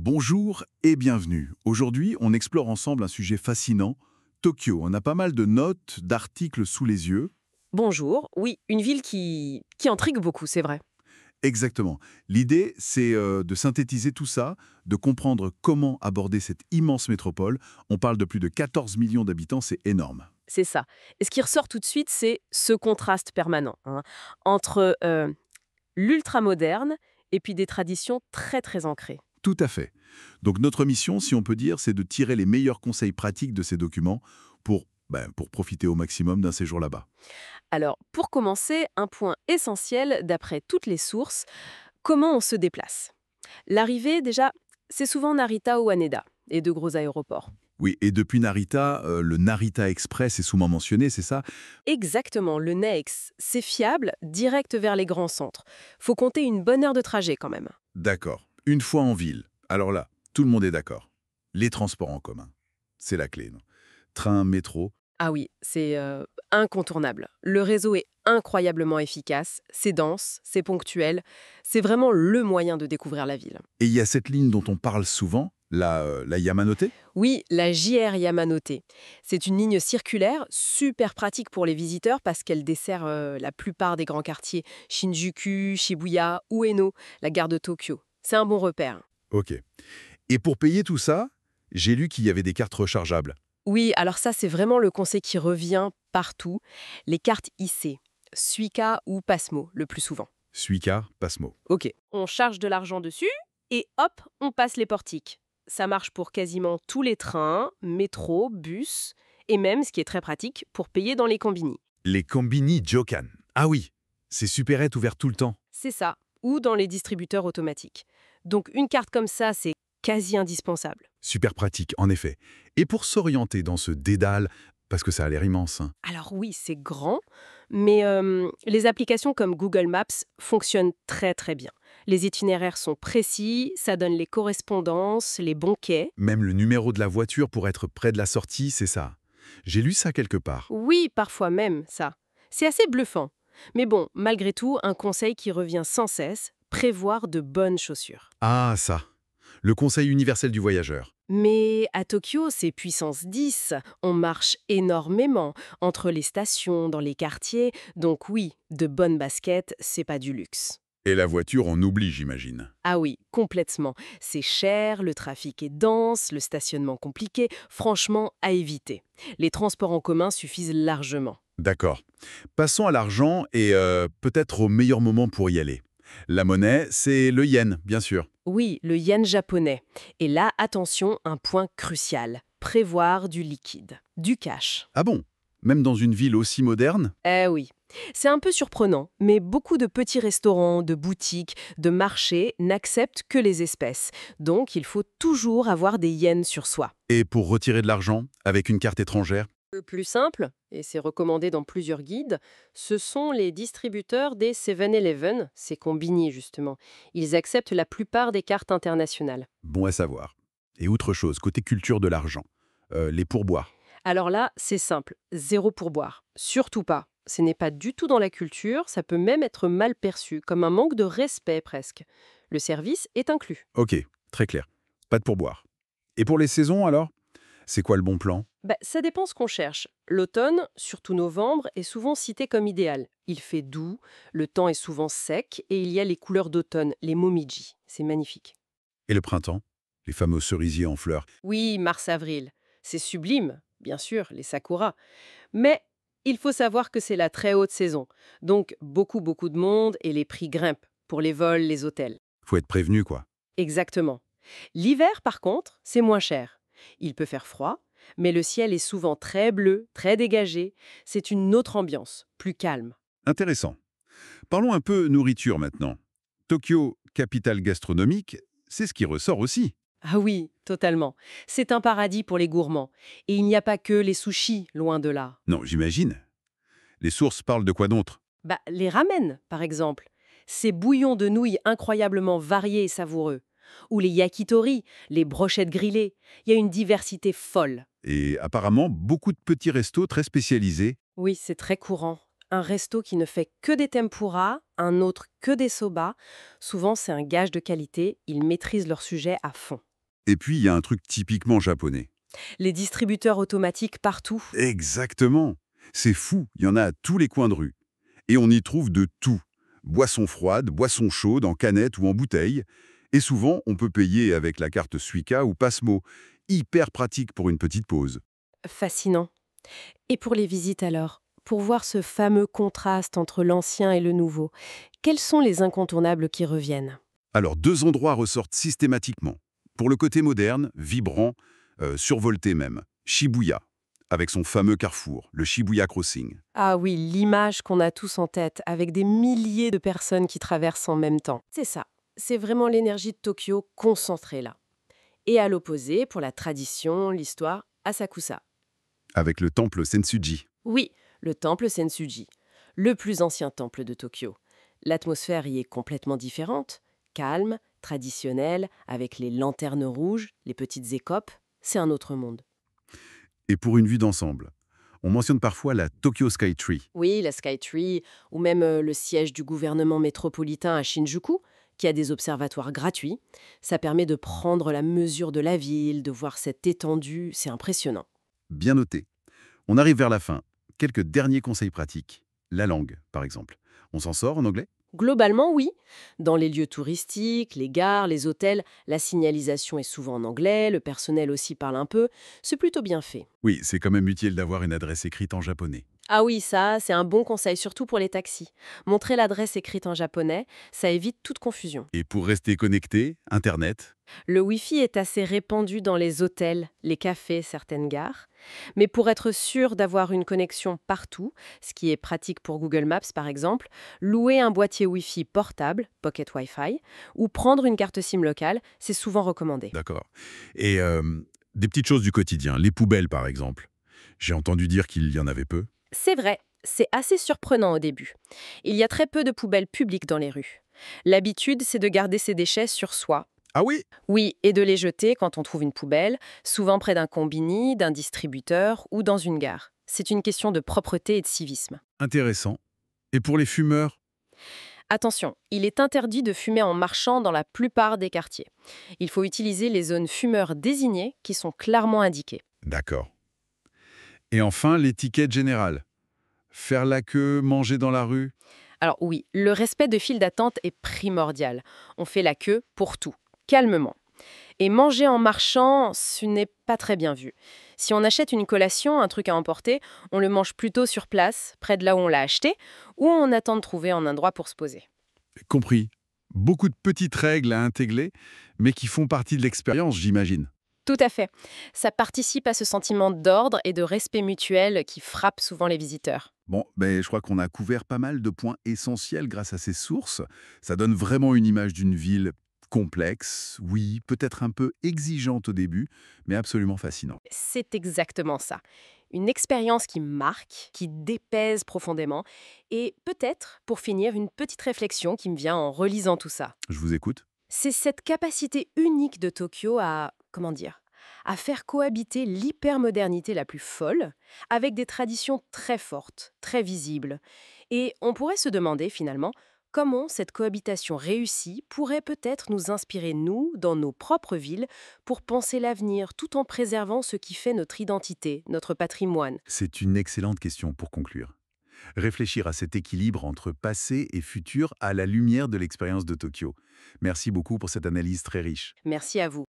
Bonjour et bienvenue. Aujourd'hui, on explore ensemble un sujet fascinant, Tokyo. On a pas mal de notes, d'articles sous les yeux. Bonjour, oui, une ville qui intrigue beaucoup, c'est vrai. Exactement. L'idée, c'est de synthétiser tout ça, de comprendre comment aborder cette immense métropole. On parle de plus de 14 millions d'habitants, c'est énorme. C'est ça. Et ce qui ressort tout de suite, c'est ce contraste permanent hein, entre l'ultra-moderne et puis des traditions très très ancrées. Tout à fait. Donc notre mission, si on peut dire, c'est de tirer les meilleurs conseils pratiques de ces documents pour profiter au maximum d'un séjour là-bas. Alors, pour commencer, un point essentiel, d'après toutes les sources, comment on se déplace. L'arrivée, déjà, c'est souvent Narita ou Haneda, et de gros aéroports. Oui, et depuis Narita, le Narita Express est souvent mentionné, c'est ça? Exactement, le NEX, c'est fiable, direct vers les grands centres. Faut compter une bonne heure de trajet quand même. D'accord. Une fois en ville. Alors là, tout le monde est d'accord. Les transports en commun. C'est la clé, non? Train, métro. Ah oui, c'est incontournable. Le réseau est incroyablement efficace, c'est dense, c'est ponctuel, c'est vraiment le moyen de découvrir la ville. Et il y a cette ligne dont on parle souvent, la Yamanote. Oui, la JR Yamanote. C'est une ligne circulaire, super pratique pour les visiteurs parce qu'elle dessert la plupart des grands quartiers, Shinjuku, Shibuya, Ueno, la gare de Tokyo. C'est un bon repère. Ok. Et pour payer tout ça, j'ai lu qu'il y avait des cartes rechargeables. Oui, alors ça, c'est vraiment le conseil qui revient partout. Les cartes IC, Suica ou Pasmo, le plus souvent. Suica, Pasmo. Ok. On charge de l'argent dessus et hop, on passe les portiques. Ça marche pour quasiment tous les trains, métro, bus et même, ce qui est très pratique, pour payer dans les combini. Les Combini Jokan. Ah oui, ces supérettes ouvertes tout le temps. C'est ça. Ou dans les distributeurs automatiques. Donc une carte comme ça, c'est quasi indispensable. Super pratique, en effet. Et pour s'orienter dans ce dédale, parce que ça a l'air immense, hein. Alors oui, c'est grand, mais les applications comme Google Maps fonctionnent très très bien. Les itinéraires sont précis, ça donne les correspondances, les bons quais. Même le numéro de la voiture pour être près de la sortie, c'est ça. J'ai lu ça quelque part. Oui, parfois même, ça. C'est assez bluffant. Mais bon, malgré tout, un conseil qui revient sans cesse, prévoir de bonnes chaussures. Ah, ça. Le Conseil universel du voyageur. Mais à Tokyo, c'est puissance 10. On marche énormément entre les stations, dans les quartiers. Donc oui, de bonnes baskets, c'est pas du luxe. Et la voiture, on oublie, j'imagine. Ah oui, complètement. C'est cher, le trafic est dense, le stationnement compliqué. Franchement, à éviter. Les transports en commun suffisent largement. D'accord. Passons à l'argent et peut-être au meilleur moment pour y aller. La monnaie, c'est le yen, bien sûr. Oui, le yen japonais. Et là, attention, un point crucial. Prévoir du liquide, du cash. Ah bon? Même dans une ville aussi moderne? Eh oui. C'est un peu surprenant, mais beaucoup de petits restaurants, de boutiques, de marchés n'acceptent que les espèces. Donc, il faut toujours avoir des yens sur soi. Et pour retirer de l'argent, avec une carte étrangère? Le plus simple, et c'est recommandé dans plusieurs guides, ce sont les distributeurs des 7-Eleven, ces combini justement. Ils acceptent la plupart des cartes internationales. Bon à savoir. Et autre chose, côté culture de l'argent. Les pourboires. Alors là, c'est simple, zéro pourboire. Surtout pas. Ce n'est pas du tout dans la culture, ça peut même être mal perçu, comme un manque de respect presque. Le service est inclus. Ok, très clair. Pas de pourboire. Et pour les saisons, alors? C'est quoi le bon plan? Ça dépend ce qu'on cherche. L'automne, surtout novembre, est souvent cité comme idéal. Il fait doux, le temps est souvent sec et il y a les couleurs d'automne, les momiji. C'est magnifique. Et le printemps? Les fameux cerisiers en fleurs. Oui, mars-avril. C'est sublime, bien sûr, les sakuras. Mais il faut savoir que c'est la très haute saison. Donc beaucoup de monde et les prix grimpent pour les vols, les hôtels. Faut être prévenu, quoi. Exactement. L'hiver, par contre, c'est moins cher. Il peut faire froid, mais le ciel est souvent très bleu, très dégagé. C'est une autre ambiance, plus calme. Intéressant. Parlons un peu nourriture maintenant. Tokyo, capitale gastronomique, c'est ce qui ressort aussi. Ah oui, totalement. C'est un paradis pour les gourmands. Et il n'y a pas que les sushis, loin de là. Non, j'imagine. Les sources parlent de quoi d'autre? Les ramen, par exemple. Ces bouillons de nouilles incroyablement variés et savoureux. Ou les yakitori, les brochettes grillées. Il y a une diversité folle. Et apparemment, beaucoup de petits restos très spécialisés. Oui, c'est très courant. Un resto qui ne fait que des tempura, un autre que des soba. Souvent, c'est un gage de qualité. Ils maîtrisent leur sujet à fond. Et puis, il y a un truc typiquement japonais. Les distributeurs automatiques partout. Exactement. C'est fou, il y en a à tous les coins de rue. Et on y trouve de tout. Boissons froides, boissons chaudes, en canette ou en bouteille. Et souvent, on peut payer avec la carte Suica ou Passmo. Hyper pratique pour une petite pause. Fascinant. Et pour les visites alors? Pour voir ce fameux contraste entre l'ancien et le nouveau, quels sont les incontournables qui reviennent? Alors, deux endroits ressortent systématiquement. Pour le côté moderne, vibrant, survolté même, Shibuya, avec son fameux carrefour, le Shibuya Crossing. Ah oui, l'image qu'on a tous en tête, avec des milliers de personnes qui traversent en même temps. C'est ça. C'est vraiment l'énergie de Tokyo concentrée là. Et à l'opposé, pour la tradition, l'histoire, Asakusa. Avec le temple Sensuji. Oui, le temple Sensuji, le plus ancien temple de Tokyo. L'atmosphère y est complètement différente, calme, traditionnelle, avec les lanternes rouges, les petites écopes. C'est un autre monde. Et pour une vue d'ensemble, on mentionne parfois la Tokyo Sky Tree. Oui, la Skytree, ou même le siège du gouvernement métropolitain à Shinjuku, qui a des observatoires gratuits. Ça permet de prendre la mesure de la ville, de voir cette étendue, c'est impressionnant. Bien noté. On arrive vers la fin. Quelques derniers conseils pratiques. La langue, par exemple. On s'en sort en anglais? Globalement, oui. Dans les lieux touristiques, les gares, les hôtels, la signalisation est souvent en anglais, le personnel aussi parle un peu. C'est plutôt bien fait. Oui, c'est quand même utile d'avoir une adresse écrite en japonais. Ah oui, ça, c'est un bon conseil, surtout pour les taxis. Montrer l'adresse écrite en japonais, ça évite toute confusion. Et pour rester connecté, Internet. Le Wi-Fi est assez répandu dans les hôtels, les cafés, certaines gares. Mais pour être sûr d'avoir une connexion partout, ce qui est pratique pour Google Maps par exemple, louer un boîtier Wi-Fi portable, Pocket Wi-Fi, ou prendre une carte SIM locale, c'est souvent recommandé. D'accord. Et des petites choses du quotidien. Les poubelles, par exemple. J'ai entendu dire qu'il y en avait peu. C'est vrai, c'est assez surprenant au début. Il y a très peu de poubelles publiques dans les rues. L'habitude, c'est de garder ses déchets sur soi. Ah oui? Oui, et de les jeter quand on trouve une poubelle, souvent près d'un combini, d'un distributeur ou dans une gare. C'est une question de propreté et de civisme. Intéressant. Et pour les fumeurs? Attention, il est interdit de fumer en marchant dans la plupart des quartiers. Il faut utiliser les zones fumeurs désignées qui sont clairement indiquées. D'accord. Et enfin, l'étiquette générale. Faire la queue, manger dans la rue? Alors oui, le respect de file d'attente est primordial. On fait la queue pour tout, calmement. Et manger en marchant, ce n'est pas très bien vu. Si on achète une collation, un truc à emporter, on le mange plutôt sur place, près de là où on l'a acheté, ou on attend de trouver un endroit pour se poser. Compris. Beaucoup de petites règles à intégrer, mais qui font partie de l'expérience, j'imagine. Tout à fait. Ça participe à ce sentiment d'ordre et de respect mutuel qui frappe souvent les visiteurs. Bon, je crois qu'on a couvert pas mal de points essentiels grâce à ces sources. Ça donne vraiment une image d'une ville complexe, oui, peut-être un peu exigeante au début, mais absolument fascinante. C'est exactement ça. Une expérience qui marque, qui dépaise profondément, et peut-être, pour finir, une petite réflexion qui me vient en relisant tout ça. Je vous écoute. C'est cette capacité unique de Tokyo à, comment dire, à faire cohabiter l'hypermodernité la plus folle avec des traditions très fortes, très visibles. Et on pourrait se demander finalement comment cette cohabitation réussie pourrait peut-être nous inspirer, nous, dans nos propres villes, pour penser l'avenir tout en préservant ce qui fait notre identité, notre patrimoine. C'est une excellente question pour conclure. Réfléchir à cet équilibre entre passé et futur à la lumière de l'expérience de Tokyo. Merci beaucoup pour cette analyse très riche. Merci à vous.